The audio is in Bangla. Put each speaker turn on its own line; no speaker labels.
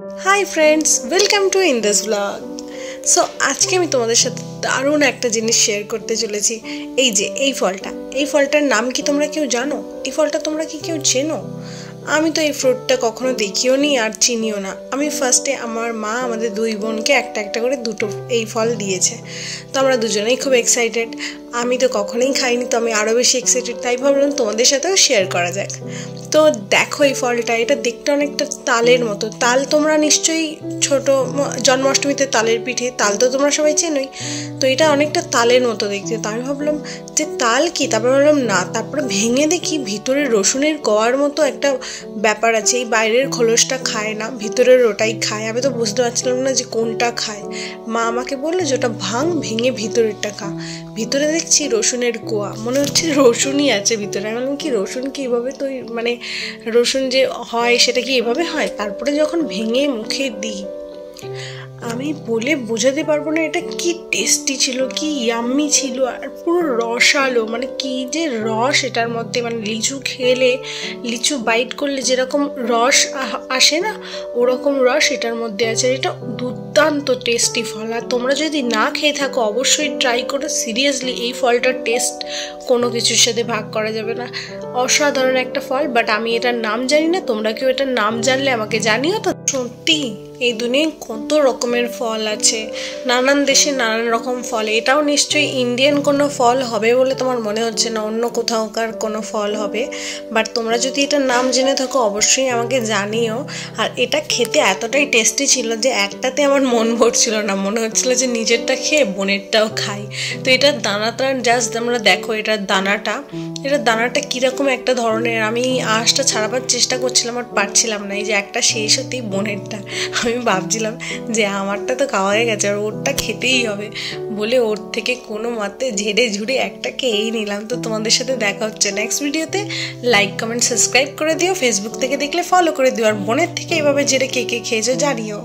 Hi friends, welcome to in this blog. So আজকে আমি তোমাদের সাথে দারুণ একটা জিনিস শেয়ার করতে চলেছি। এই ফলটার নাম কি তোমরা কেউ জানো? এই ফলটা তোমরা কি কেউ চেনো? আমি তো এই ফ্রুটটা কখনো দেখিও নি আর চিনিও না। আমি ফার্স্টে আমার মা আমাদের দুই বোনকে একটা একটা করে দুটো এই ফল দিয়েছে, তো আমরা দুজনেই খুব এক্সাইটেড। আমি তো কখনোই খাইনি, তো আমি আরও বেশি এক্সাইটেড, তাই ভাবলাম তোমাদের সাথেও শেয়ার করা যাক। তো দেখো এই ফলটা, এটা দেখতে অনেকটা তালের মতো। তাল তোমরা নিশ্চয়ই ছোট জন্মাষ্টমীতে তালের পিঠে, তাল তো তোমরা সবাই চেনোই। তো এটা অনেকটা তালের মতো দেখতে। তো আমি ভাবলাম যে তাল কি, তারপর ভাবলাম না, তারপরে ভেঙে দেখি ভিতরে রসুনের কোয়ার মতো একটা ব্যাপার আছে। এই বাইরের খোলসটা খায় না, ভিতরের ওটাই খায়। আমি তো বুঝতে পারছিলাম না যে কোনটা খায়। মা আমাকে বললো যে ওটা ভেঙে ভিতরেরটা খা। ভিতরে দেখছি রসুনের কোয়া, মনে হচ্ছে রসুনই আছে ভিতরে। আমি বললাম কি, রসুন কি এভাবে তৈরি, মানে রসুন যে হয় সেটা কি এভাবে হয়? তারপরে যখন ভেঙে মুখে দিই, আমি বলে বোঝাতে পারবো না এটা কি টেস্টি ছিল, কি ইয়াম্মি ছিল। আর পুরো রসালো, মানে কি যে রস এটার মধ্যে, মানে লিচু খেলে, লিচু বাইট করলে যেরকম রস আসে না, ওরকম রস এটার মধ্যে আছে। এটা দুর্দান্ত টেস্টি ফল। আর তোমরা যদি না খেয়ে থাকো অবশ্যই ট্রাই করো। সিরিয়াসলি এই ফলটার টেস্ট কোনো কিছুর সাথে ভাগ করা যাবে না। অসাধারণ একটা ফল, বাট আমি এটার নাম জানি না। তোমরা কেউ এটার নাম জানলে আমাকে জানিও তো। সত্যি এই দুনিয়ায় কত রকমের ফল আছে, নানান দেশে নানান রকম ফল। এটাও নিশ্চয়ই ইন্ডিয়ান কোনো ফল হবে বলে তোমার মনে হচ্ছে না, অন্য কোথাওকার কোনো ফল হবে। বাট তোমরা যদি এটার নাম জেনে থাকো অবশ্যই আমাকে জানিও। আর এটা খেতে এতটাই টেস্টি ছিল যে একটাতে আমার মন ভরছিল না, মনে হচ্ছিল যে নিজেরটা খেয়ে বোনেরটাও খাই। তো এটার দানাটা জাস্ট আমরা দেখো, এটার দানাটা কীরকম একটা ধরনের। আমি আঁশটা ছাড়াবার চেষ্টা করছিলাম আর পারছিলাম না। এই যে একটা শেষ হতেই বোনেরটা, আমি ভাবছিলাম যে আমারটা তো খাওয়া হয়ে গেছে আর ওরটা খেতেই হবে বলে ওর থেকে কোনো মতে ঝেড়ে ঝুড়ে একটা খেয়েই নিলাম। তো তোমাদের সাথে দেখা হচ্ছে নেক্সট ভিডিওতে। লাইক, কমেন্ট, সাবস্ক্রাইব করে দিও। ফেসবুক থেকে দেখলে ফলো করে দিও। আর বোনের থেকে এভাবে ঝেড়ে কে কে খেয়েছো জানিও।